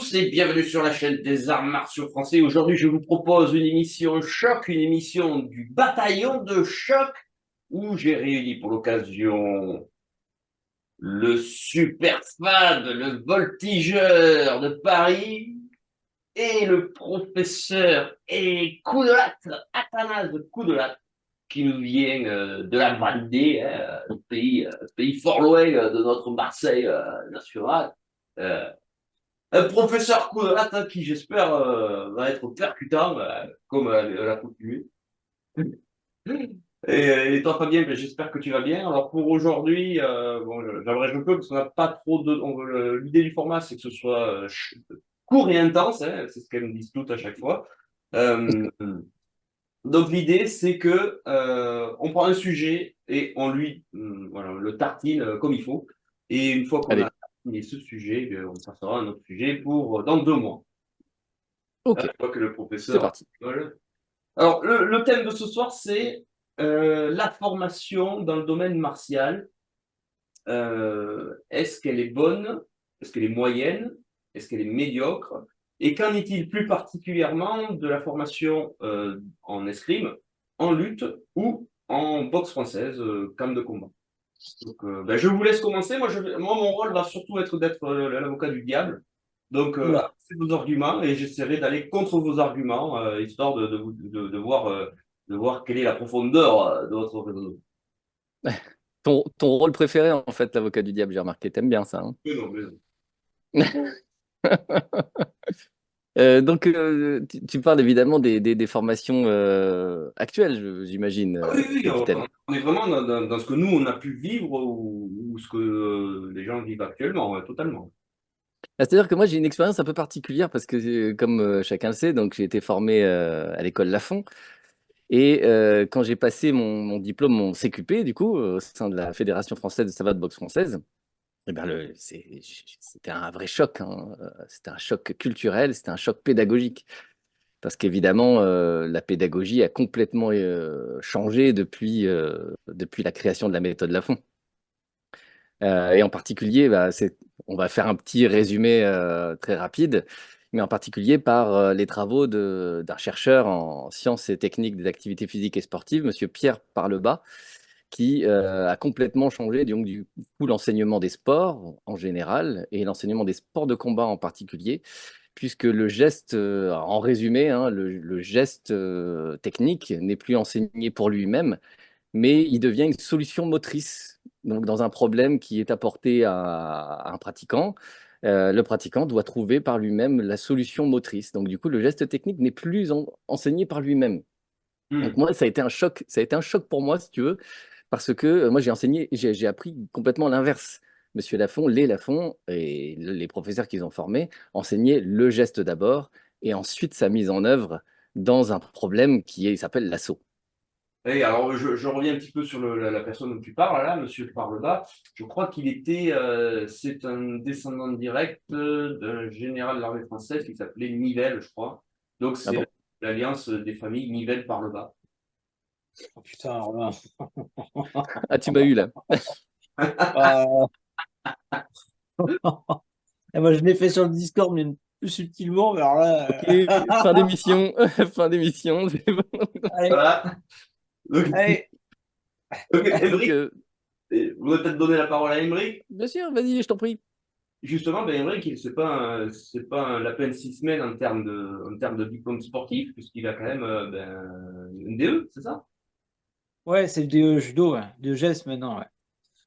tous et bienvenue sur la chaîne des arts martiaux français. Aujourd'hui, je vous propose une émission choc, une émission du bataillon de choc où j'ai réuni pour l'occasion le super fad, le voltigeur de Paris et le professeur et Coudelat, Athanase Coudelat, qui nous vient de la Vendée, pays fort loin de notre Marseille national. Un professeur Coudelat qui, j'espère, va être percutant, comme l'accoutumée. Et toi, Fabien, ben, j'espère que tu vas bien. Alors, pour aujourd'hui, bon, j'abrège un peu parce qu'on n'a pas trop de. L'idée du format, c'est que ce soit court et intense, hein, c'est ce qu'elles me disent toutes à chaque fois. Euh, donc, l'idée, c'est que on prend un sujet et on lui voilà, le tartine comme il faut. Et une fois qu'on a Allez, tartiné ce sujet, on passera à un autre sujet pour dans 2 mois. ok, Je vois que le c'est professeur parti. rigole. Alors, le thème de ce soir, c'est la formation dans le domaine martial. Est-ce qu'elle est bonne? Est-ce qu'elle est moyenne? Est-ce qu'elle est médiocre? Et qu'en est-il plus particulièrement de la formation en escrime, en lutte ou en boxe française, camp de combat? Donc, ben, je vous laisse commencer. Moi, mon rôle va surtout être d'être l'avocat du diable. Donc, Oula. avancez vos arguments et j'essaierai d'aller contre vos arguments, histoire de voir quelle est la profondeur de votre raisonnement. Ton rôle préféré, en fait, l'avocat du diable, j'ai remarqué, t'aimes bien ça, hein. Mais non, mais non. Tu parles évidemment des formations actuelles, j'imagine, Ah oui, oui, capitaine. on est vraiment dans ce que nous, on a pu vivre ou ce que les gens vivent actuellement, ouais, totalement. C'est-à-dire que moi, j'ai une expérience un peu particulière parce que, comme chacun le sait, donc j'ai été formé à l'école Lafon. Et quand j'ai passé mon diplôme, mon CQP, du coup, au sein de la Fédération française de savate boxe française, eh ben c'était un vrai choc, hein. C'était un choc culturel, c'était un choc pédagogique. Parce qu'évidemment, la pédagogie a complètement changé depuis la création de la méthode Lafon. Et en particulier, on va faire un petit résumé très rapide, mais en particulier par les travaux d'un chercheur en sciences et techniques des activités physiques et sportives, Monsieur Pierre Parlebas, qui a complètement changé donc, du coup l'enseignement des sports en général et l'enseignement des sports de combat en particulier, puisque le geste, en résumé, hein, le geste technique n'est plus enseigné pour lui-même, mais il devient une solution motrice. Donc, dans un problème qui est apporté à un pratiquant, le pratiquant doit trouver par lui-même la solution motrice. Donc, du coup, le geste technique n'est plus enseigné par lui-même. Donc, Hmm. moi, ça a été un choc pour moi, si tu veux, parce que moi, j'ai appris complètement l'inverse. Monsieur Lafon, les Lafon et les professeurs qu'ils ont formés enseignaient le geste d'abord et ensuite sa mise en œuvre dans un problème s'appelle l'assaut. Et alors, je reviens un petit peu sur la personne dont tu parles, là, Monsieur Parleba. Je crois c'est un descendant direct d'un général de l'armée française qui s'appelait Nivelle, je crois. Donc, Ah c'est bon? l'alliance des familles Nivelle-Parleba. Oh, putain, Romain. Ah, tu m'as eu là. Ah. Et moi, je l'ai fait sur le Discord, mais plus subtilement. Mais alors Ok, là, fin d'émission, fin d'émission. C'est bon. allez, Voilà. Donc, allez. Émeric, Donc, vous avez peut-être donné la parole à Émeric. bien sûr, vas-y, je t'en prie. Justement, ben, Émeric, c'est pas un lapin de 6 semaines en termes de diplôme sportif, puisqu'il a quand même ben, une DE, c'est ça? Ouais, c'est le DE judo, ouais. DE GES maintenant, ouais.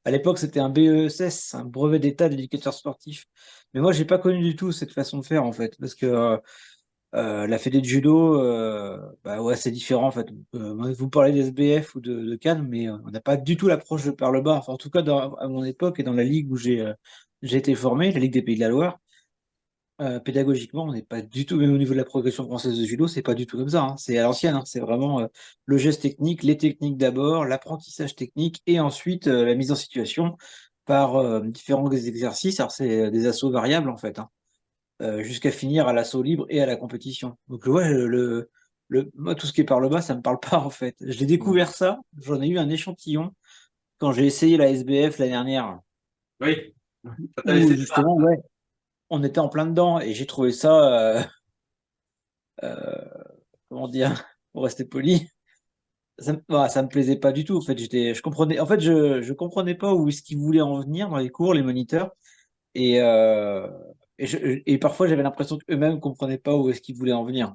À l'époque, c'était un BESS, un brevet d'état d'éducateur sportif. Mais moi, j'ai pas connu du tout cette façon de faire, en fait, parce que la fédé de judo, bah ouais, c'est différent, en fait. Vous parlez d'SBF ou de Cannes, mais on n'a pas du tout l'approche de par le bas. Enfin, en tout cas, à mon époque et dans la ligue où j'ai été formé, la Ligue des Pays de la Loire. Pédagogiquement, on n'est pas du tout, même au niveau de la progression française de judo, c'est pas du tout comme ça, hein. C'est à l'ancienne, hein. C'est vraiment le geste technique, les techniques d'abord, l'apprentissage technique et ensuite la mise en situation par différents exercices. Alors, c'est des assauts variables en fait, hein, jusqu'à finir à l'assaut libre et à la compétition. Donc, ouais, moi, tout ce qui est par le bas, ça me parle pas en fait. Je l'ai découvert ça, j'en ai eu un échantillon quand j'ai essayé la SBF l'année dernière, Oui. Ça t'a où laissé des justement, ouais. on était en plein dedans et j'ai trouvé ça, euh, comment dire, pour rester poli, ça me plaisait pas du tout. En fait, je comprenais pas où est-ce qu'ils voulaient en venir dans les cours, les moniteurs. Et, euh, et parfois, j'avais l'impression qu'eux-mêmes ne comprenaient pas où est-ce qu'ils voulaient en venir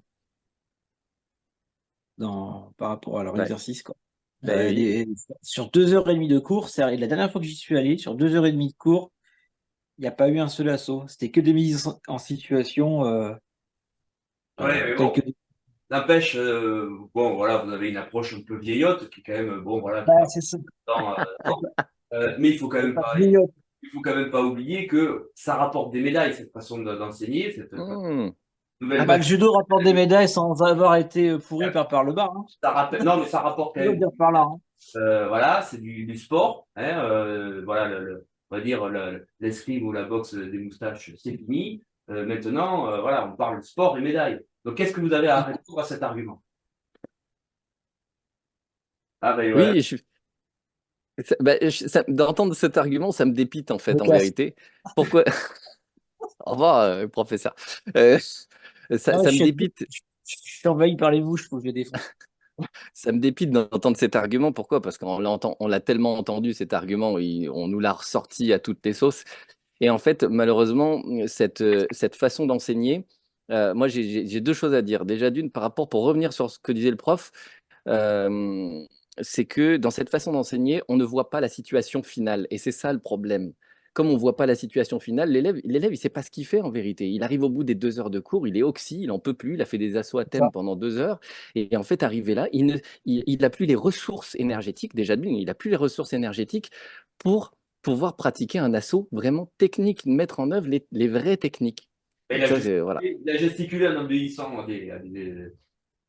par rapport à leur Ouais. exercice, quoi. Ben oui. Sur 2 heures et demie de cours, la dernière fois que j'y suis allé, sur 2 heures et demie de cours, il n'y a pas eu un seul assaut. C'était que des mises en situation Ouais, mais telles bon, que. n'empêche, bon, voilà, vous avez une approche un peu vieillotte qui est quand même, bon, voilà, qui Bah, part c'est ça. dans, mais C'est pas grignote. il faut quand même pas oublier que ça rapporte des médailles, cette façon d'enseigner, cette Hmm. Ah nouvelle bah, façon. le judo rapporte des médailles sans avoir été pourri par le bas. Hein. Ça rappelle, non, mais ça rapporte quand Je veux même. dire par là. Hein. Voilà, c'est du sport. Hein, voilà, on va dire l'escrime ou la boxe des moustaches, c'est fini. Maintenant, voilà, on parle de sport et médailles. Donc, qu'est-ce que vous avez à répondre à cet argument? Ah ben voilà. Oui, ben, d'entendre cet argument, ça me dépite en Je fait, me en casse. vérité. Pourquoi? Au revoir, professeur. Euh, Non, ça me dépite. je suis envahi par les mouches, faut que je les défonce. Ça me dépite d'entendre cet argument. Pourquoi? Parce on l'a tellement entendu cet argument, on nous l'a ressorti à toutes les sauces. Et en fait, malheureusement, cette façon d'enseigner, moi j'ai deux choses à dire. Déjà d'une, par rapport, pour revenir sur ce que disait le prof, euh, c'est que dans cette façon d'enseigner, on ne voit pas la situation finale. Et c'est ça le problème. Comme on ne voit pas la situation finale, l'élève, il ne sait pas ce qu'il fait en vérité. Il arrive au bout des 2 heures de cours, il est oxy, il n'en peut plus, il a fait des assauts à C'est ça. thème pendant 2 heures. Et en fait, arrivé là, il n'a plus les ressources énergétiques, déjà d'une, il n'a plus les ressources énergétiques pour pouvoir pratiquer un assaut vraiment technique, mettre en œuvre les vraies techniques. Ben, Donc ça, c'est, voilà. il a gesticulé en obéissant à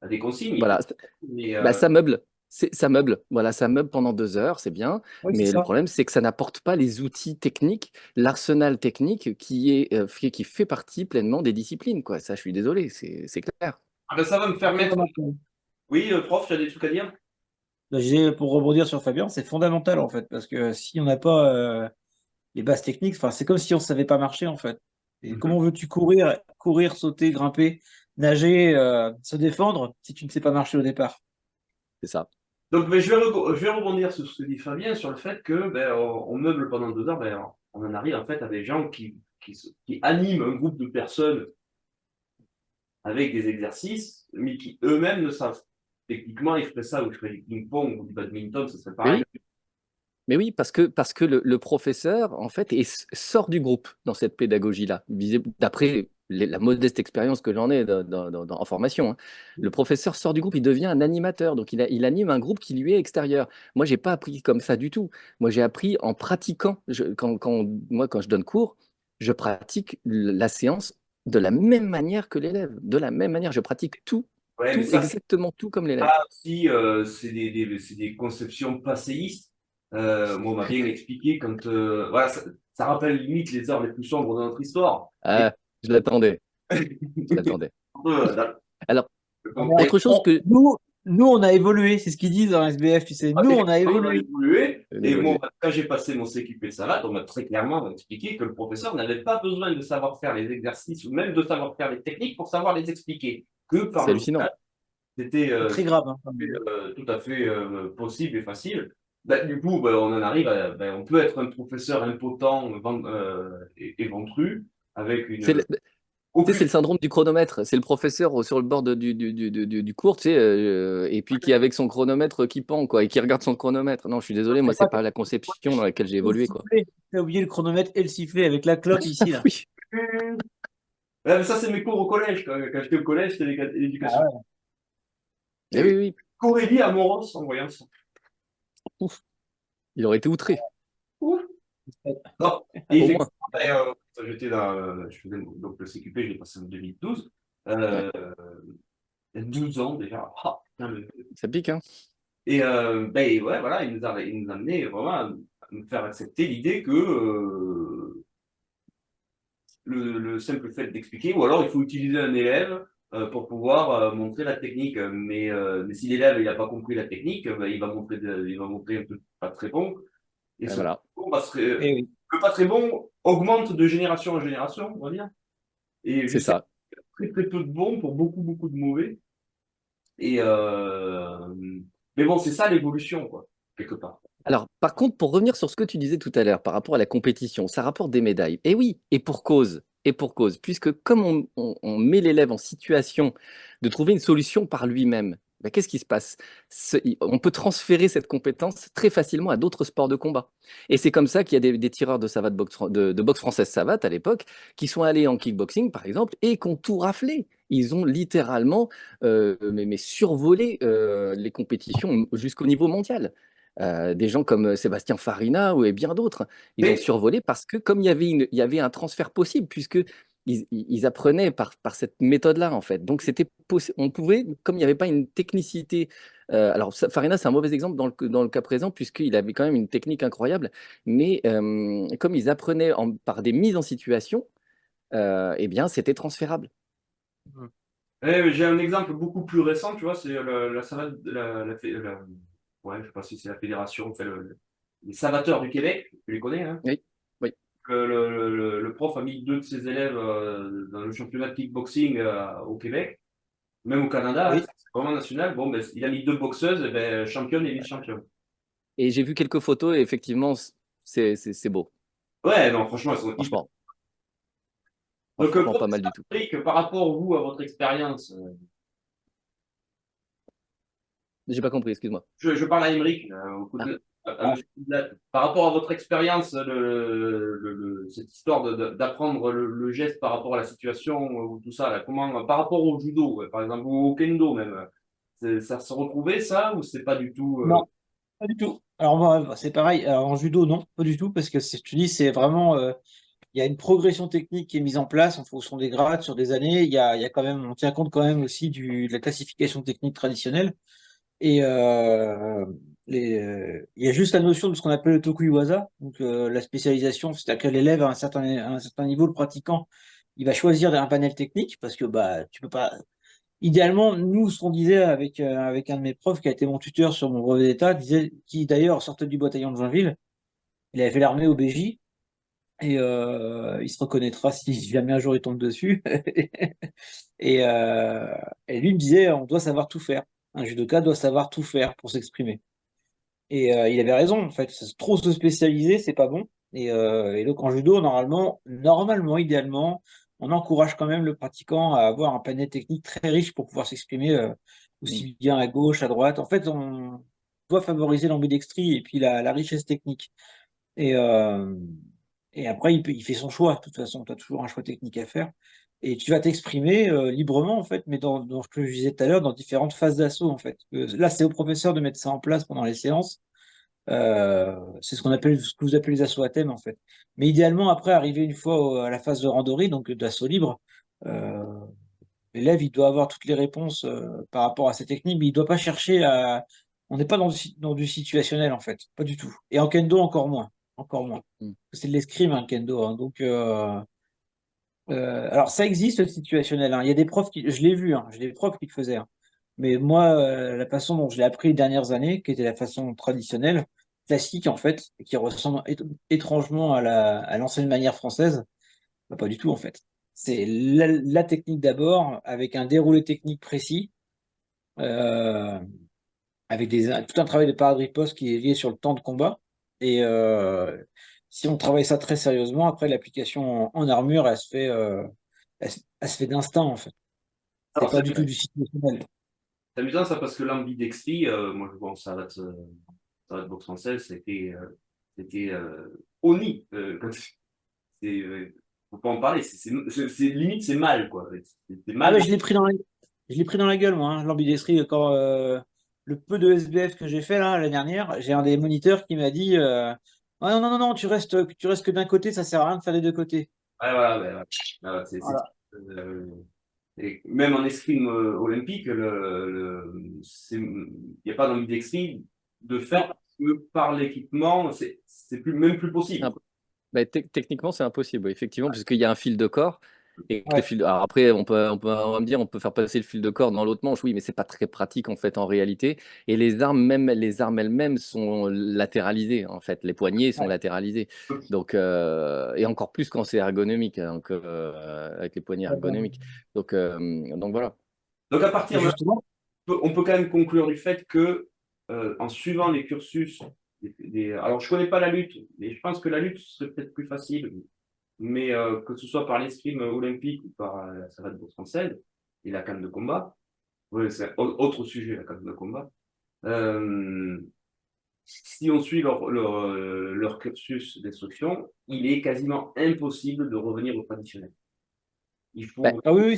des consignes. Voilà. Mais, Bah, ça meuble. Ça meuble. Voilà, ça meuble pendant 2 heures, c'est bien. Oui, c'est Mais le ça. problème, c'est que ça n'apporte pas les outils techniques, l'arsenal technique qui fait partie pleinement des disciplines, quoi. Ça, je suis désolé, c'est clair. ah ben, ça va me faire mettre. Fondamental. Oui, prof, tu as des trucs à dire? Bah, pour rebondir sur Fabien, c'est fondamental en fait, parce que si on n'a pas les bases techniques, enfin, c'est comme si on ne savait pas marcher en fait. Et comment Mhm. veux-tu courir, sauter, grimper, nager, se défendre si tu ne sais pas marcher au départ? C'est ça. Donc, ben, je vais rebondir sur ce que dit Fabien, sur le fait que ben, on meuble pendant 2 heures, ben, on en arrive en fait à des gens qui animent un groupe de personnes avec des exercices, mais qui eux-mêmes ne savent. Techniquement, ils feraient ça, ou je ferais du ping-pong ou du badminton, ce serait Mais pareil. oui, mais oui, parce que le professeur, en fait, sort du groupe dans cette pédagogie-là. D'après la modeste expérience que j'en ai en formation, hein. Le professeur sort du groupe, il devient un animateur. Donc, il anime un groupe qui lui est extérieur. Moi, j'ai pas appris comme ça du tout. Moi, j'ai appris en pratiquant. Moi, quand je donne cours, je pratique la séance de la même manière que l'élève. De la même manière, je pratique Ouais, mais ça, exactement tout comme l'élève. ça aussi, c'est c'est des conceptions passéistes. Moi, on m'a bien expliqué quand. Voilà, ça rappelle limite les heures les plus sombres de notre histoire. Et, Ah, je l'attendais, je l'attendais. euh, Alors, Ah, mais autre chose que nous, on a évolué, c'est ce qu'ils disent dans SBF, tu sais. Nous, on a effectivement, on a évolué. évolué. Et moi, d'évoluer. quand j'ai passé mon CQP de savate, on m'a très clairement expliqué que le professeur n'avait pas besoin de savoir faire les exercices ou même de savoir faire les techniques pour savoir les expliquer. Que par C'est le hallucinant. stade, c'était C'est très grave. Hein, tout à fait possible et facile. Ben, du coup, ben, on en arrive à, ben, on peut être un professeur impotent et ventru avec C'est une le, tu sais, aucune. c'est le syndrome du chronomètre. C'est le professeur sur le bord du cours, tu sais, et puis qui, avec son chronomètre qui pend, quoi, et qui regarde son chronomètre. Non, je suis désolé, moi, c'est c'est pas pas la conception dans laquelle j'ai le évolué, quoi. sifflet. Tu as oublié le chronomètre et le sifflet avec la clope ici, là. Oui. Ouais, mais ça, c'est mes cours au collège. Quand j'étais au collège, c'était Ah l'éducation. ouais. Eh oui, oui. Corélie à Moros en voyant ça. Ouf. Il aurait été outré, Ouf. Non. Et au moins. effectivement, ben, je faisais donc le CQP, je l'ai passé en 2012. Ouais. Euh, il y a 12 ans déjà. Ah, putain, Ça pique, hein? et ben, ouais, voilà, il nous a amené vraiment à me faire accepter l'idée que le simple fait d'expliquer, ou alors il faut utiliser un élève pour pouvoir montrer la technique. Mais si l'élève il n'a pas compris la technique, ben, il va montrer un peu pas très bon. Et Et ce voilà. bon, Eh oui. le pas très bon augmente de génération en génération, on va dire. Et C'est jusqu'à ça. très très peu de bons pour beaucoup beaucoup de mauvais. Et mais bon, c'est ça l'évolution, quoi, quelque part. Alors, par contre, pour revenir sur ce que tu disais tout à l'heure par rapport à la compétition, ça rapporte des médailles. Et oui, et pour cause, puisque comme on met l'élève en situation de trouver une solution par lui-même, ben, qu'est-ce qui se passe? On peut transférer cette compétence très facilement à d'autres sports de combat. Et c'est comme ça qu'il y a des tireurs de savate de boxe française savate à l'époque qui sont allés en kickboxing, par exemple, et qui ont tout raflé. Ils ont littéralement mais survolé les compétitions jusqu'au niveau mondial. Des gens comme Sébastien Farina ou et bien d'autres. Ils ont Mais survolé parce que comme il y avait un transfert possible, puisque ils apprenaient par cette méthode-là, en fait. Donc, on pouvait, comme il n'y avait pas une technicité, alors Farina, c'est un mauvais exemple dans le cas présent, puisqu'il avait quand même une technique incroyable, mais comme ils apprenaient par des mises en situation, eh bien, c'était transférable. j'ai un exemple beaucoup plus récent, tu vois, c'est la savate, ouais, je sais pas si c'est la fédération, enfin, les savateurs du Québec, tu les connais, hein. Oui, oui, Le prof a mis deux de ses élèves dans le championnat de kickboxing au Québec, même au Canada, hein, Oui. c'est vraiment national. Bon, ben, il a mis deux boxeuses, et ben, championne et vice-championne. et j'ai vu quelques photos et effectivement, c'est beau. Ouais, non, franchement, elles sont hyper. Franchement, Donc, franchement, pas mal professeur du tout. Patrick, par rapport, vous, à votre expérience, J'ai pas compris, excuse-moi. je parle à Émeric, Ah, à Monsieur Koudlat. Par rapport à votre expérience, cette histoire d'apprendre le geste par rapport à la situation ou tout ça, là, comment, par rapport au judo, ouais, par exemple, ou au kendo même, ça se retrouvait ça ou c'est pas du tout Non, pas du tout. Alors moi, c'est pareil. Alors, en judo, non, pas du tout, parce que tu dis, c'est vraiment, il y a une progression technique qui est mise en place en fonction des grades sur des années. Il y a quand même, on tient compte quand même aussi de la classification technique traditionnelle. Et il y a juste la notion de ce qu'on appelle le tokuiwaza, donc la spécialisation, c'est-à-dire que l'élève à un certain niveau, le pratiquant, il va choisir un panel technique parce que bah tu peux pas. Idéalement, nous, ce qu'on disait avec un de mes profs qui a été mon tuteur sur mon brevet d'état, disait, qui d'ailleurs sortait du bataillon de Joinville, il avait fait l'armée au BJ, et il se reconnaîtra si jamais un jour il tombe dessus. Et, euh, et lui me disait, on doit savoir tout faire. Un judoka doit savoir tout faire pour s'exprimer. Et il avait raison, en fait. Trop se spécialiser, c'est pas bon. Et donc en judo, normalement, idéalement, on encourage quand même le pratiquant à avoir un panel technique très riche pour pouvoir s'exprimer mm. aussi bien à gauche, à droite. En fait, on doit favoriser l'ambidextrie et puis la richesse technique. Et, euh, et après, il fait son choix. De toute façon, tu as toujours un choix technique à faire. Et tu vas t'exprimer librement, en fait, mais dans ce que je disais tout à l'heure, dans différentes phases d'assaut, en fait. Là, c'est au professeur de mettre ça en place pendant les séances. C'est ce que vous appelez les assauts à thème, en fait. Mais idéalement, après, arriver une fois à la phase de randonnée, donc d'assaut libre, euh, l'élève, il doit avoir toutes les réponses par rapport à ces techniques, mais il ne doit pas chercher à. On n'est pas dans du situationnel, en fait. Pas du tout. Et en kendo, encore moins. Encore moins. Mm. C'est de l'escrime, un kendo, hein. Donc, alors, ça existe, le situationnel, hein. Il y a des profs qui. Je l'ai vu, hein. J'ai des profs qui le faisaient, hein. Mais moi, la façon dont je l'ai appris les dernières années, qui était la façon traditionnelle, classique, en fait, et qui ressemble étrangement à l'ancienne manière française, bah, pas du tout, en fait. C'est la technique d'abord, avec un déroulé technique précis, euh, avec tout un travail de parade-riposte qui est lié sur le temps de combat. Et si on travaille ça très sérieusement, après l'application en armure, elle se fait d'instinct, en fait. C'est Alors, pas du tout du situationnel. c'est amusant ça parce que l'ambidextrie, moi je vois en savate boxe française, c'était honni. Faut pas en parler, limite c'est mal quoi. C'est Ah mal. ben, je l'ai pris dans la gueule, moi, hein, l'ambidextrie. Quand le peu de SBF que j'ai fait là l'année dernière, j'ai un des moniteurs qui m'a dit ah, non, non, non, non, tu restes que d'un côté, ça sert à rien de faire des deux côtés. Ouais, voilà, ouais, ouais. Voilà, Voilà. et même en escrime olympique, il n'y a pas d'ambidextrie de faire Non. parce que par l'équipement, c'est même plus C'est possible. un- Bah, techniquement, c'est impossible, oui, effectivement, puisqu'il y a un fil de corps. Et que le Ouais. fil... Alors après, on va me dire, on peut faire passer le fil de corde dans l'autre manche, oui, mais c'est pas très pratique en fait en réalité. Et les armes elles-mêmes sont latéralisées en fait. Les poignées sont Ouais. latéralisées. Donc, et encore plus quand c'est ergonomique, hein, donc, avec les poignées ergonomiques. Donc voilà. Donc à partir de là, Justement, on peut quand même conclure du fait que en suivant les cursus, alors je connais pas la lutte, mais je pense que la lutte serait peut-être plus facile, mais que ce soit par l'escrime olympique ou par la savate bourse française et la canne de combat, ouais, c'est autre sujet, la canne de combat. Euh, Si on suit leur cursus d'instruction, il est quasiment impossible de revenir au traditionnel. Il Bah, faut, ah oui, oui,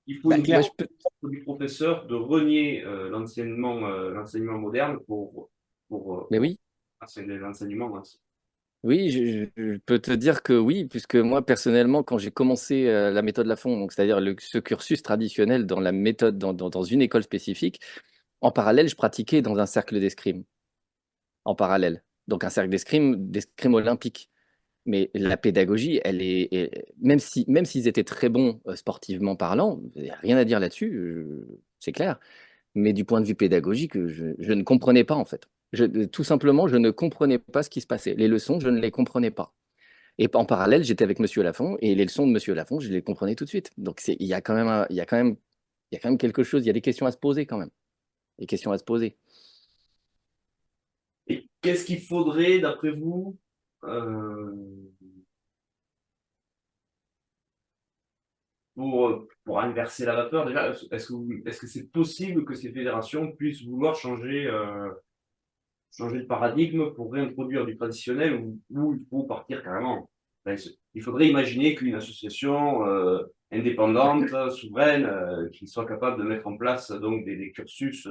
il faut bah, une clair. moi, volonté du professeur de renier l'enseignement moderne mais pour oui. enseigner l'enseignement ancien. Oui, je peux te dire que oui, puisque moi personnellement, quand j'ai commencé la méthode Lafon, donc c'est-à-dire ce cursus traditionnel dans la méthode, dans une école spécifique, en parallèle, je pratiquais dans un cercle d'escrime, en parallèle. Donc un cercle d'escrime olympique. Mais la pédagogie, même s'ils étaient très bons sportivement parlant, il n'y a rien à dire là-dessus, c'est clair. Mais du point de vue pédagogique, je ne comprenais pas en fait. Tout simplement, je ne comprenais pas ce qui se passait. Les leçons, je ne les comprenais pas. Et en parallèle, j'étais avec Monsieur Lafont et les leçons de Monsieur Lafont, je les comprenais tout de suite. Donc il y a quand même, il y a quand même quelque chose. Il y a des questions à se poser quand même. Des questions à se poser. Et qu'est-ce qu'il faudrait, d'après vous, euh, pour inverser la vapeur? Déjà, est-ce que c'est possible que ces fédérations puissent vouloir changer de paradigme pour réintroduire du traditionnel ou il faut partir carrément? Enfin, il faudrait imaginer qu'une association indépendante, souveraine, qui soit capable de mettre en place donc des cursus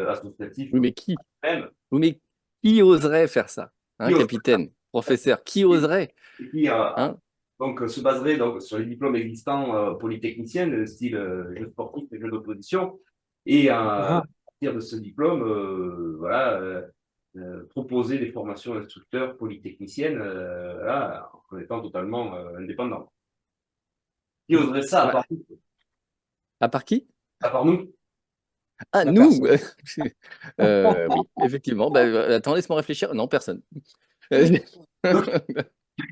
associatifs Oui, mais qui? même, Oui, mais qui oserait faire ça? Hein, qui, capitaine, professeur, qui oserait? qui, Hein? donc, se baserait donc, sur les diplômes existants polytechniciens, de style jeu sportif et jeu d'opposition, et à Ah, partir de ce diplôme, voilà, proposer des formations d'instructeurs polytechniciennes voilà, en étant totalement indépendant. Qui oserait ça Ah bah, à part qui? à part nous? Ah, la nous! personne. Oui, effectivement. Bah, attends, laisse-moi réfléchir. Non, personne. Donc, J'irais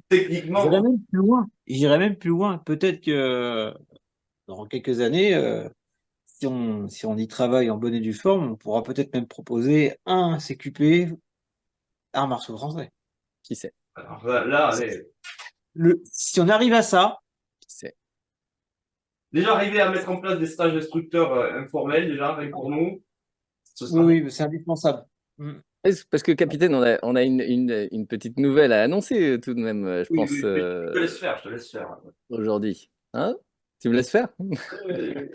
techniquement, même plus loin. J'irais même plus loin. Peut-être que dans quelques années, si on y travaille en bonne et due forme, on pourra peut-être même proposer un CQP arts martiaux français. Qui sait? alors là, Si allez, si on arrive à ça, Qui sait? déjà arriver à mettre en place des stages d'instructeurs informels, déjà, rien que pour nous, ce oui, sera oui, c'est indispensable. Mm. Parce que, capitaine, on a une petite nouvelle à annoncer tout de même, je oui, pense, oui, oui, je te laisse faire, je te laisse faire. aujourd'hui. Hein? Tu me laisses faire? Euh,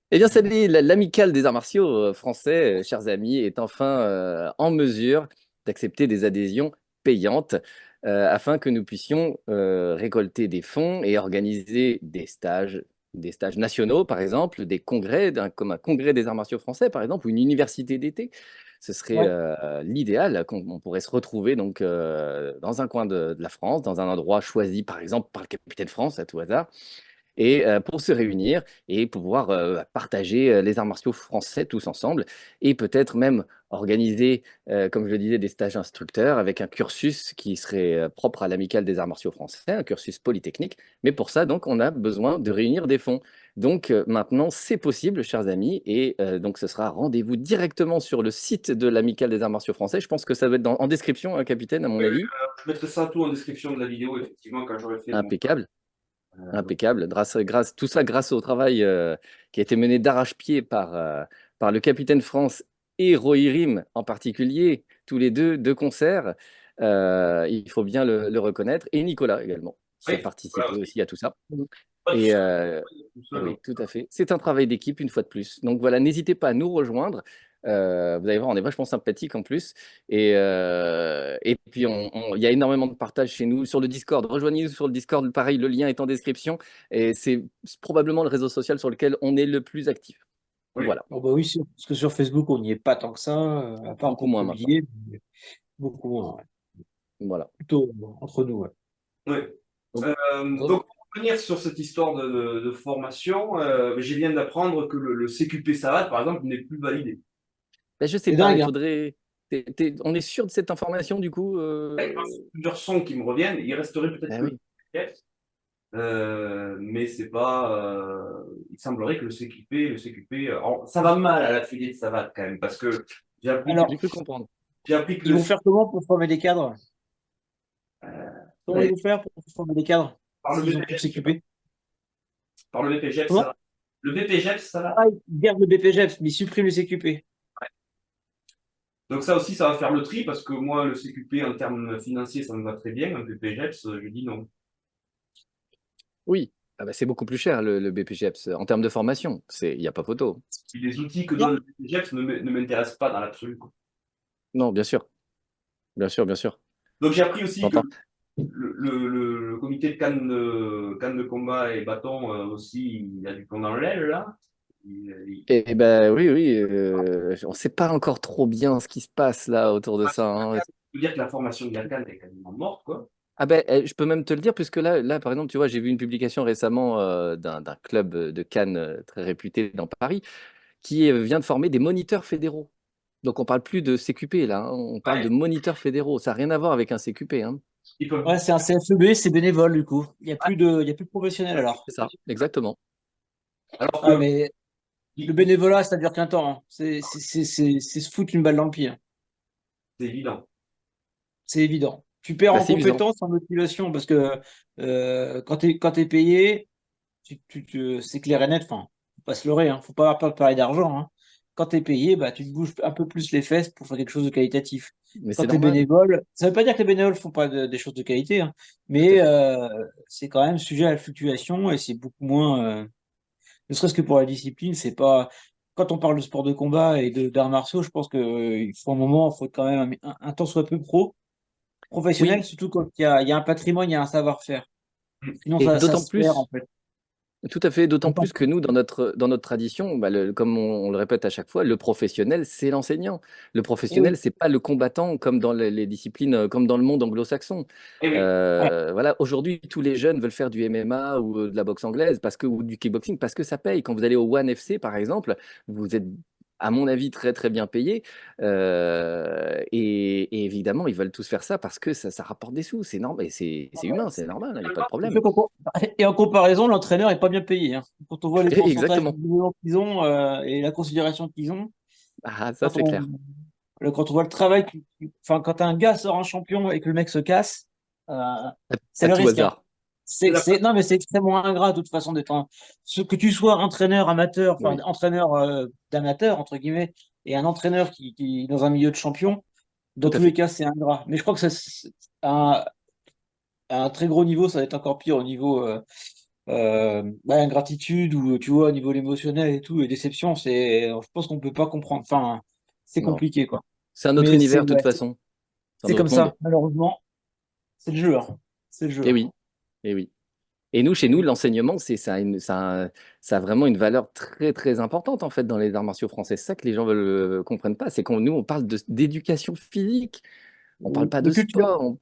Eh bien, salut, l'amicale des arts martiaux français, chers amis, est enfin en mesure d'accepter des adhésions payantes afin que nous puissions récolter des fonds et organiser des stages nationaux, par exemple, des congrès, comme un congrès des arts martiaux français, par exemple, ou une université d'été. Ce serait Ouais. l'idéal qu'on on pourrait se retrouver donc dans un coin de la France, dans un endroit choisi, par exemple, par le capitaine France, à tout hasard et pour se réunir et pouvoir partager les arts martiaux français tous ensemble et peut-être même organiser, comme je le disais, des stages instructeurs avec un cursus qui serait propre à l'amicale des arts martiaux français, un cursus polytechnique. Mais pour ça, donc, on a besoin de réunir des fonds. Donc maintenant, c'est possible, chers amis, et donc ce sera rendez-vous directement sur le site de l'amicale des arts martiaux français. Je pense que ça va être en description, hein, capitaine, à mon avis. je mettrai ça tout en description de la vidéo, effectivement, quand j'aurai fait le montage. Impeccable. Donc, Impeccable. Tout ça grâce au travail qui a été mené d'arrache-pied par le capitaine France et Roy Rim en particulier, tous les deux concerts. Il faut bien le reconnaître. Et Nicolas également, qui a oui, voilà participé aussi. aussi à tout ça. Pas tout Et seul, pas tout seul, oui, tout à fait. C'est un travail d'équipe une fois de plus. Donc voilà, n'hésitez pas à nous rejoindre. Vous allez voir, on est vachement sympathique en plus. Et puis, il y a énormément de partage chez nous sur le Discord. Rejoignez-nous sur le Discord. Pareil, le lien est en description. Et c'est probablement le réseau social sur lequel on est le plus actif. oui. Voilà, Oh bah oui, parce que sur Facebook, on n'y est pas tant que ça, à part beaucoup pour moins maintenant. publier, mais beaucoup moins, ouais. Voilà. Plutôt entre nous, ouais. Oui. Donc, Donc, revenir sur cette histoire de formation, je viens d'apprendre que le CQP Savate, par exemple, n'est plus validé. Ben, je sais C'est pas, il dingue, hein. faudrait. On est sûr de cette information du coup Plusieurs sons qui me reviennent, il resterait peut-être Ben que le oui. CQP, mais c'est pas. Il semblerait que le CQP, alors, ça va mal à la filée de Savate quand même, parce que j'ai appris que, Alors, J'ai cru comprendre. j'ai appris que ils vont faire comment pour former des cadres? Comment ils ouais, vont faire pour former des cadres par le s'ils ont plus de BPGEPS, CQP? par le BPGEPS, ça Comment? va. Le BPGEPS, ça va. Ah, ils gardent le BPGEPS, mais ils suppriment le CQP. Donc ça aussi, ça va faire le tri, parce que moi, le CQP, en termes financiers, ça me va très bien. Le BPGEPS, je dis non. Oui, ah bah, c'est beaucoup plus cher le BPGEPS en termes de formation. Il n'y a pas photo. Et les outils que donne le BPGEPS ne m'intéressent pas dans l'absolu, quoi. Non, bien sûr. Bien sûr, bien sûr. Donc j'ai appris aussi que J'entends. le comité de Cannes de combat et bâton aussi, il y a du plomb dans l'aile là. Et ben oui, oui, on ne sait pas encore trop bien ce qui se passe là autour de ça, hein. Je veux dire que la formation de la Cannes est quasiment morte, quoi. Ah ben, je peux même te le dire, puisque là, par exemple, tu vois, j'ai vu une publication récemment d'un club de Cannes très réputé dans Paris, qui vient de former des moniteurs fédéraux. Donc on parle plus de CQP là, hein, on parle Ouais, de moniteurs fédéraux. Ça n'a rien à voir avec un CQP, hein. ils peuvent. Ouais, c'est un CFEB, c'est bénévole du coup. Il y a plus de professionnels alors. C'est ça, exactement. Alors Ah, que mais le bénévolat, ça dure qu'un temps, hein. C'est se foutre une balle dans le pied, hein. c'est évident. C'est évident. Tu perds Bah, en c'est usant. compétences, en motivation, parce que quand t'es payé, c'est clair et net. Enfin, faut pas se leurrer, hein. Faut pas avoir peur de parler d'argent, hein. Quand tu es payé, bah, tu te bouges un peu plus les fesses pour faire quelque chose de qualitatif. Mais Quand c'est tu es normal, bénévole, ça veut pas dire que les bénévoles font pas des choses de qualité, hein, tout à mais fait. c'est quand même sujet à la fluctuation et c'est beaucoup moins. Ne serait-ce que pour la discipline, c'est pas. Quand on parle de sport de combat et d'arts martiaux, je pense qu'il faut un moment, il faut quand même un temps soit peu professionnel, Oui, surtout quand il y a un patrimoine, il y a un savoir-faire. Sinon, et ça d'autant se perd en plus. fait. Tout à fait, d'autant plus que nous, dans notre tradition, bah, comme on le répète à chaque fois, le professionnel, c'est l'enseignant. Le Et oui. professionnel, c'est pas le combattant comme dans les disciplines, comme dans le monde anglo-saxon. Eh oui. Ouais. Voilà, aujourd'hui, tous les jeunes veulent faire du MMA ou de la boxe anglaise ou du kickboxing parce que ça paye. Quand vous allez au One FC, par exemple, vous êtes, à mon avis, très très bien payé. Et évidemment, ils veulent tous faire ça parce que ça rapporte des sous. C'est normal, et c'est humain, c'est normal, il n'y a pas de Surtout problème. Et en comparaison, l'entraîneur est pas bien payé, hein. Quand on voit les pourcentages de Exactement. boulot qu'ils ont et la considération qu'ils ont, Ah, ça, quand c'est on, clair. quand on voit le travail, enfin, quand un gars sort un champion et que le mec se casse, euh, c'est À le tout risque, hein. hasard. Non, mais c'est extrêmement ingrat de toute façon que tu sois entraîneur amateur, enfin Oui, entraîneur d'amateur entre guillemets, et un entraîneur qui est dans un milieu de champion. Dans tout à tous les fait. cas, c'est ingrat. Mais je crois que à un très gros niveau, ça va être encore pire au niveau ingratitude ou tu vois, au niveau émotionnel et tout, et déception, je pense qu'on peut pas comprendre. Enfin, c'est Non. compliqué, quoi. C'est un autre Mais univers, de toute ouais, façon. C'est un c'est comme autre monde. ça, malheureusement. C'est le jeu, hein. C'est le jeu, Et hein. oui, et oui. Et nous, chez nous, l'enseignement, ça a vraiment une valeur très, très importante, en fait, dans les arts martiaux français. C'est ça que les gens veulent, comprennent pas. C'est qu'on nous, on parle d'éducation physique. On parle pas De de culture. sport.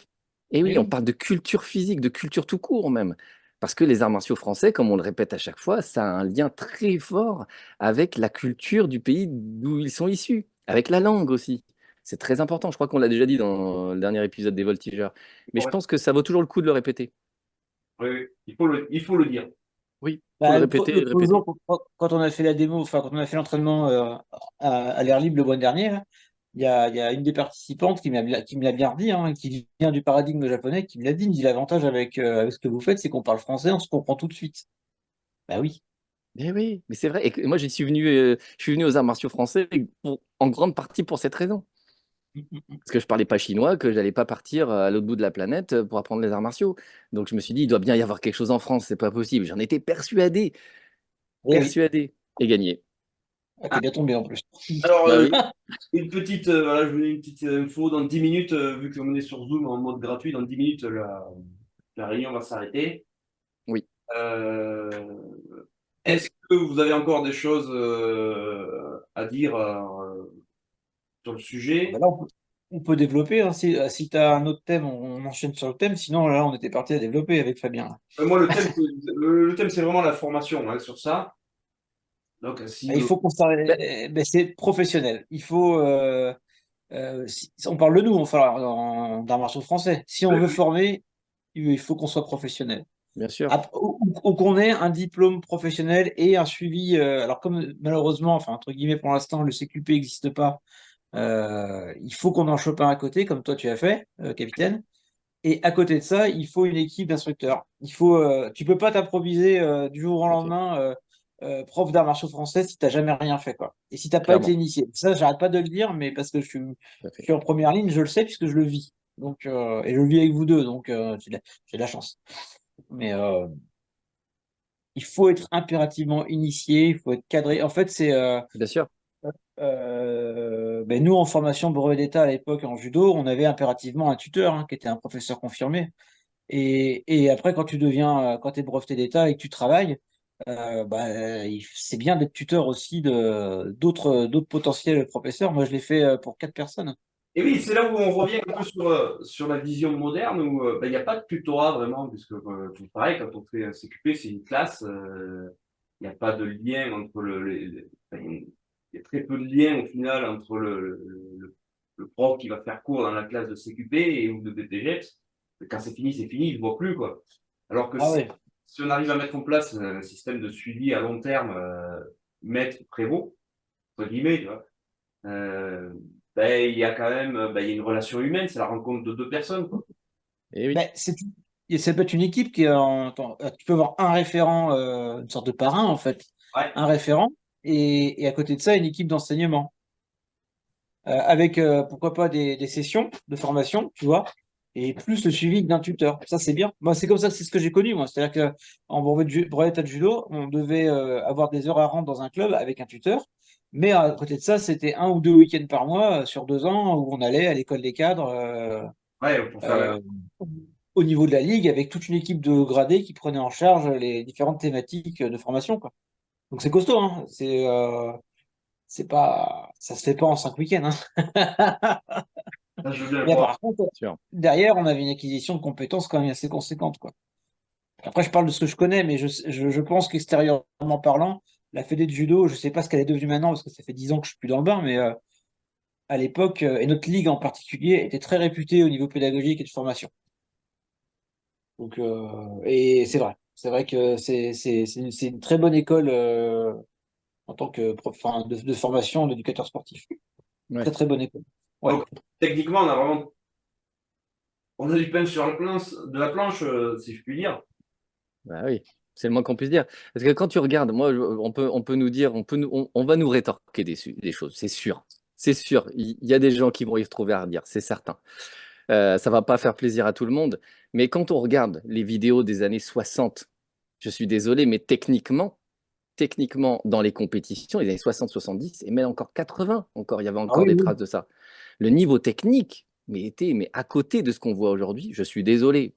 Et Eh oui, on oui. parle de culture physique, de culture tout court même. Parce que les arts martiaux français, comme on le répète à chaque fois, ça a un lien très fort avec la culture du pays d'où ils sont issus, avec la langue aussi. C'est très important. Je crois qu'on l'a déjà dit dans le dernier épisode des Voltigeurs. Mais je pense que ça vaut toujours le coup de le répéter. Oui, oui. Il faut le dire. Oui, faut le Bah, répéter et le l'autre répéter. jour, quand on a fait la démo, enfin, quand on a fait l'entraînement à l'air libre le mois dernier, là, il y a une des participantes qui me l'a bien dit, hein, qui vient du paradigme japonais, qui me l'a dit. Il me dit l'avantage avec ce que vous faites, c'est qu'on parle français, on se comprend tout de suite. Bah oui. Mais oui, mais c'est vrai. Et moi, je suis venu aux arts martiaux français en grande partie pour cette raison. Parce que je parlais pas chinois, que j'allais pas partir à l'autre bout de la planète pour apprendre les arts martiaux. Donc je me suis dit, il doit bien y avoir quelque chose en France, c'est pas possible. J'en étais persuadé, Eh oui. persuadé, et gagné. Ah, t'es bien tombé en plus. Alors, Bah oui, une petite, voilà, je vous donne une petite info. Dans 10 minutes, vu qu'on est sur Zoom en mode gratuit, dans 10 minutes, la réunion va s'arrêter. oui. Euh, Est-ce que vous avez encore des choses à dire sur le Bah sujet? là, On peut développer, hein. Si tu as un autre thème, on enchaîne sur le thème. Sinon, là, on était parti à développer avec Fabien, là. Moi, le thème, c'est vraiment la formation hein, sur ça. Donc, si Il faut qu'on Ben, s'arrête. Ben, c'est professionnel. Il faut. Si on parle de nous, d'arts martiaux français. Si on veut former, il faut qu'on soit professionnel. bien sûr, Ou qu'on ait un diplôme professionnel et un suivi. Alors, comme malheureusement, enfin, entre guillemets, pour l'instant, le CQP n'existe pas, il faut qu'on en chope un à côté, comme toi tu as fait, capitaine. Et à côté de ça, il faut une équipe d'instructeurs. Tu peux pas t'improviser du jour au tout à fait, lendemain prof d'arts martiaux français si t'as jamais rien fait, quoi. Et si t'as pas été clairement, initié. Ça, j'arrête pas de le dire, mais parce que tout à je fait. suis en première ligne, je le sais puisque je le vis. Donc, et je le vis avec vous deux, donc j'ai de la chance. Mais il faut être impérativement initié, il faut être cadré. En fait, Bien sûr, ben nous, en formation brevet d'État à l'époque en judo, on avait impérativement un tuteur hein, qui était un professeur confirmé. Et après, quand tu es breveté d'État et que tu travailles, c'est bien d'être tuteur aussi d'autres potentiels professeurs. Moi, je l'ai fait pour 4 personnes. Et oui, c'est là où on revient un peu sur la vision moderne où il n'y a pas de tutorat vraiment, puisque tout pareil, quand on fait un CQP, c'est une classe, il n'y a pas de lien entre enfin, il y a très peu de lien au final entre le prof qui va faire cours dans la classe de CQP et ou de BPGEPS. Quand c'est fini, il ne voit plus, quoi. Alors que Ah ouais. si on arrive à mettre en place un système de suivi à long terme, maître-prévôt, entre guillemets, tu vois, euh, ben, il y a quand même il y a une relation humaine, c'est la rencontre de deux personnes, quoi. et oui, Ben, ça peut être une équipe qui est tu peux avoir un référent, une sorte de parrain en fait, Ouais, un référent, et à côté de ça, une équipe d'enseignement. Avec pourquoi pas des sessions de formation, tu vois, et plus le suivi d'un tuteur. Ça, c'est bien. Moi, c'est comme ça, c'est ce que j'ai connu, moi. C'est-à-dire que en brevet d'état de judo, on devait avoir des heures à rendre dans un club avec un tuteur, mais à côté de ça, c'était 1 ou 2 week-ends par mois sur 2 ans où on allait à l'école des cadres ouais, pour faire euh, au niveau de la ligue avec toute une équipe de gradés qui prenait en charge les différentes thématiques de formation, quoi. Donc c'est costaud, hein. C'est pas, ça se fait pas en 5 week-ends, hein. ça, je veux bien le Mais croire. par contre, bien sûr. derrière, on avait une acquisition de compétences quand même assez conséquente, quoi. Après, je parle de ce que je connais, mais je pense qu'extérieurement parlant, la Fédé de judo, je sais pas ce qu'elle est devenue maintenant, parce que ça fait 10 ans que je suis plus dans le bain, mais à l'époque, et notre ligue en particulier, était très réputée au niveau pédagogique et de formation. Donc, et c'est vrai. C'est vrai que c'est une très bonne école en tant que enfin, de formation d'éducateur sportif. Ouais. Très très bonne école. Ouais. Donc, techniquement, on a du pain sur de la planche, si je puis dire. Bah oui, c'est le moins qu'on puisse dire. Parce que quand tu regardes, moi, on peut nous dire, on va nous rétorquer des choses, c'est sûr. C'est sûr, il y a des gens qui vont y retrouver à redire, c'est certain. Ça va pas faire plaisir à tout le monde, mais quand on regarde les vidéos des années 60, je suis désolé, mais techniquement, dans les compétitions, les années 60-70, et même encore 80, encore, il y avait Ah encore oui, des oui. traces de ça. Le niveau technique, était mais à côté de ce qu'on voit aujourd'hui, je suis désolé,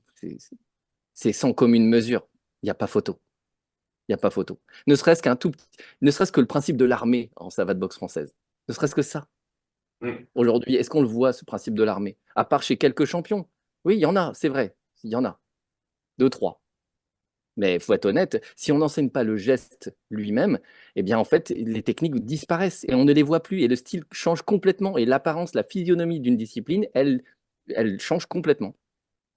c'est sans commune mesure. Il n'y a pas photo. Il n'y a pas photo. Ne serait-ce qu'un tout petit, ne serait-ce que le principe de l'armée en savate boxe française. Ne serait-ce que ça. Mm. Aujourd'hui, est-ce qu'on le voit, ce principe de l'armée? À part chez quelques champions. Oui, il y en a, c'est vrai. Il y en a. Deux, trois. Mais il faut être honnête, si on n'enseigne pas le geste lui-même, eh bien en fait, les techniques disparaissent et on ne les voit plus et le style change complètement et l'apparence, la physionomie d'une discipline, elle change complètement.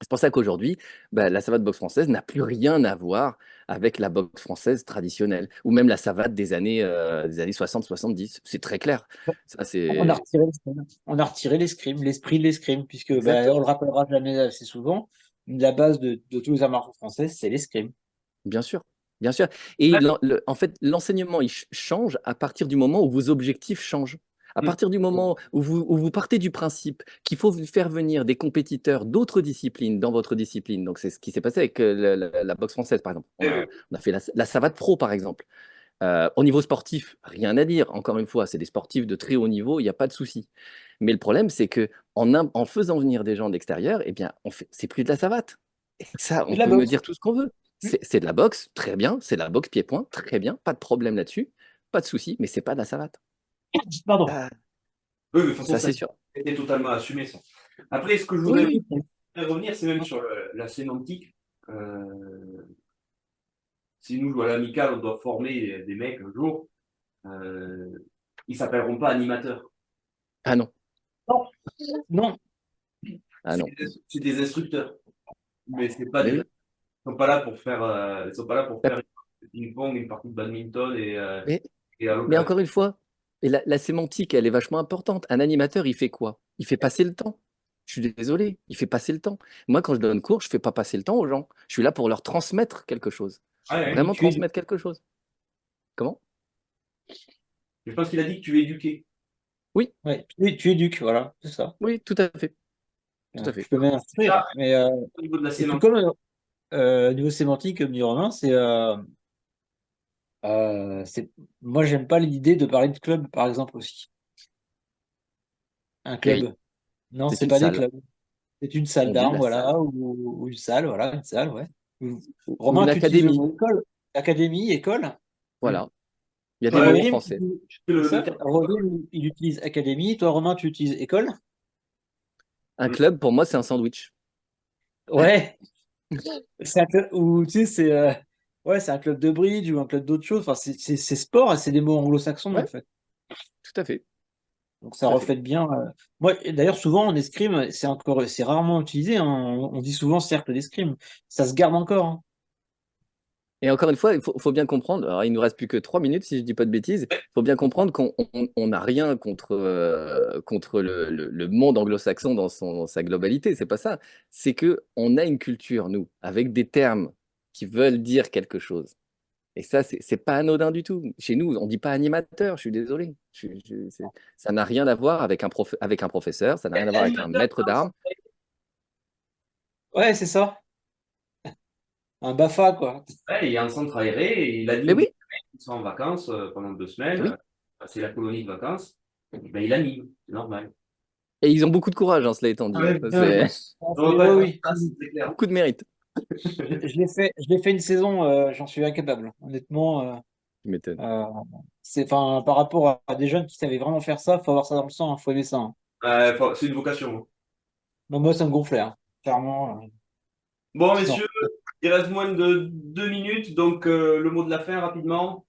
C'est pour ça qu'aujourd'hui, bah, la savate boxe française n'a plus rien à voir avec la boxe française traditionnelle, ou même la savate des années 60-70. C'est très clair. Ça, On a c'est retiré l'escrime. On a retiré l'escrime, l'esprit de l'escrime, puisque on exactement, le rappellera jamais assez souvent. La base de tous les arts martiaux français, c'est l'escrime. bien sûr. Bien sûr. Et Ouais. en fait, l'enseignement, il change à partir du moment où vos objectifs changent. À Mm. partir du moment où vous partez du principe qu'il faut faire venir des compétiteurs d'autres disciplines dans votre discipline. Donc, c'est ce qui s'est passé avec la boxe française, par exemple. Eh On a fait la savate pro, par exemple. Au niveau sportif, rien à dire. Encore une fois, c'est des sportifs de très haut niveau, il n'y a pas de souci. Mais le problème, c'est que en faisant venir des gens d'extérieur, eh bien, c'est plus de la savate. Et ça, C'est on de la peut me boxe. dire tout ce qu'on veut. C'est de la boxe, très bien. C'est de la boxe pied-point, très bien. Pas de problème là-dessus. Pas de souci, mais c'est pas de la savate. Pardon. Ah, Oui, mais de toute façon, Ça, ça c'est sûr. a été totalement assumé, ça. Après, ce que je Oui, voudrais oui. revenir, c'est même sur la sémantique. Si nous, à l'amicale, on doit former des mecs un jour, euh, ils s'appelleront pas animateurs. Ah non, Non, non. ah non. C'est des instructeurs. Mais c'est pas Mais des, oui. ils sont pas là pour faire, ils sont pas là pour Bah, faire une ping-pong, une partie de badminton Mais, et à mais l'occasion. encore une fois, et la sémantique, elle est vachement importante. Un animateur, il fait quoi? Il fait passer le temps. Je suis désolé, il fait passer le temps. Moi, quand je donne cours, je fais pas passer le temps aux gens. Je suis là pour leur transmettre quelque chose. Ah ouais. Vraiment Tu es, transmettre quelque chose. Comment? Je pense qu'il a dit que tu es éduqué. Oui, ouais, tu éduques, voilà, c'est ça. oui, tout à fait. Tout à Ouais, fait. je peux même instruire. Ah, Mais, au niveau de la et puis sémantique. comme niveau sémantique, comme dit Romain, c'est moi j'aime pas l'idée de parler de club, par exemple aussi. Un Et oui, club. Non, c'est c'est une pas des salle. clubs. C'est une salle On dit d'armes, la voilà, salle. ou une salle, voilà, une salle, ouais. Ou Romain, une tu utilises le académie. mot école. Académie, école. Hmm. Voilà. Il y a des mots en Ouais, Rodrigue, français. c'est le ça. terme. Rodrigue, il utilise académie. Toi, Romain, tu utilises école. Un Hmm. club, pour moi, c'est un sandwich. Ouais. C'est un club, ou tu sais, ouais, c'est un club de bridge ou un club d'autre chose. Enfin, c'est sport et c'est des mots anglo-saxons en Ouais, fait. tout à fait. Donc ça Tout à fait. reflète bien. Moi, et d'ailleurs, souvent en escrime, c'est rarement utilisé, hein. On dit souvent cercle d'escrime. Ça se garde encore, hein. Et encore une fois, il faut bien comprendre, alors il nous reste plus que 3 minutes si je dis pas de bêtises, il faut bien comprendre qu'on n'a rien contre le monde anglo-saxon dans sa globalité, c'est pas ça. C'est que on a une culture, nous, avec des termes qui veulent dire quelque chose. Et ça, c'est pas anodin du tout. Chez nous, on dit pas animateur, je suis désolé. Ça n'a rien à voir avec avec un professeur, ça n'a rien à voir avec un Animateur, maître d'armes. Ouais, c'est ça. Un BAFA, quoi. ouais, il y a un centre aéré et il Mais anime des oui, mecs qui sont en vacances pendant 2 semaines. mais oui. C'est la colonie de vacances. Ben, il anime, c'est normal. Et ils ont beaucoup de courage, hein, cela étant Ah dit, hein. ouais, C'est on va pas être en Oui, place, oui. c'est clair. beaucoup de mérite. Je l'ai fait une saison, j'en suis incapable. Honnêtement, Tu m'étonnes. euh, enfin, par rapport à des jeunes qui savaient vraiment faire ça, faut avoir ça dans le sang, faut aimer ça, hein. C'est une vocation. Non, moi, ça me gonflait, hein. Clairement. Bon, Non. messieurs, il reste moins de 2 minutes, donc le mot de la fin rapidement.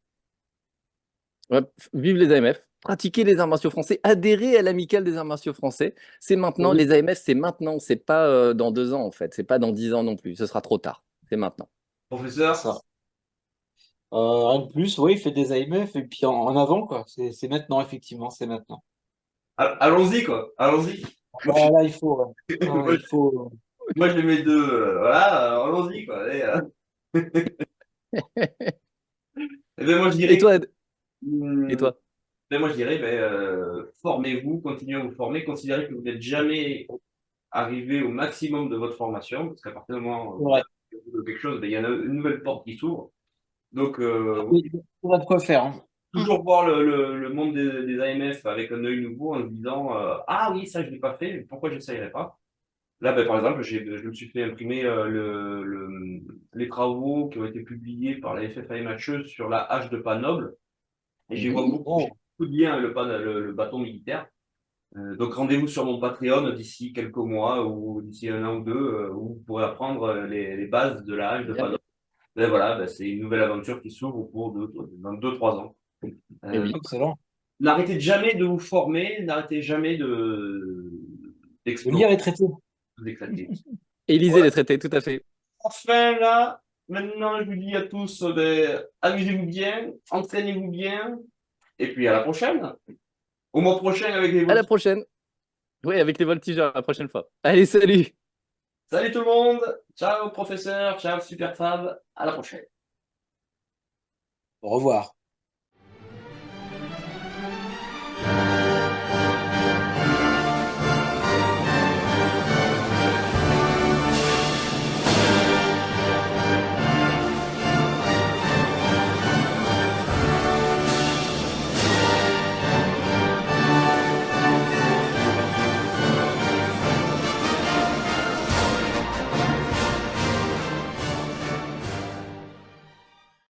Ouais, vive les AMF, pratiquez les arts martiaux français, adhérez à l'amicale des arts martiaux français. C'est maintenant, Oui, les AMF, c'est maintenant, c'est pas dans 2 ans en fait, c'est pas dans 10 ans non plus, ce sera trop tard, c'est maintenant. Professeur, ça. Rien de plus, oui, faites des AMF et puis en avant, quoi. C'est maintenant, effectivement, c'est maintenant. allons-y quoi, allons-y. Moi, je, Là, il faut, moi, il faut. moi, je mets deux, voilà, allons-y quoi. Allez, eh ben, moi je Et dirais, toi, et hmm, toi? moi je dirais, formez-vous, continuez à vous former, considérez que vous n'êtes jamais arrivé au maximum de votre formation, parce qu'à partir du moment où vous Ouais. avez de quelque chose, ben, il y a une nouvelle porte qui s'ouvre. Donc, Il y a de quoi faire, hein. toujours voir le monde des AMF avec un œil nouveau en se disant ah oui, ça je l'ai pas fait, pourquoi je n'essayerais pas? Là, ben, par exemple, je me suis fait imprimer les travaux qui ont été publiés par la FFAMHE sur la hache de pas noble. Et j'ai Mhm. beaucoup de liens avec le bâton militaire. Donc rendez-vous sur mon Patreon d'ici quelques mois ou d'ici un an ou deux, où vous pourrez apprendre les bases de la hache de Bien. pas noble. Ben voilà, ben, c'est une nouvelle aventure qui s'ouvre au cours dans 2, 3 ans. Et Euh, oui. Excellent. N'arrêtez jamais de vous former, n'arrêtez jamais De d'explorer, lire et traiter. de vous éclater. Et lisez Voilà. les traités, tout à fait. Enfin là, maintenant je vous dis à tous, amusez-vous bien, entraînez-vous bien, et puis à la prochaine. Au mois prochain avec les À la voltigeurs. prochaine. Oui, avec les voltigeurs la prochaine fois. Allez, salut! Salut tout le monde, ciao professeur, ciao super fab, à la prochaine. Au revoir.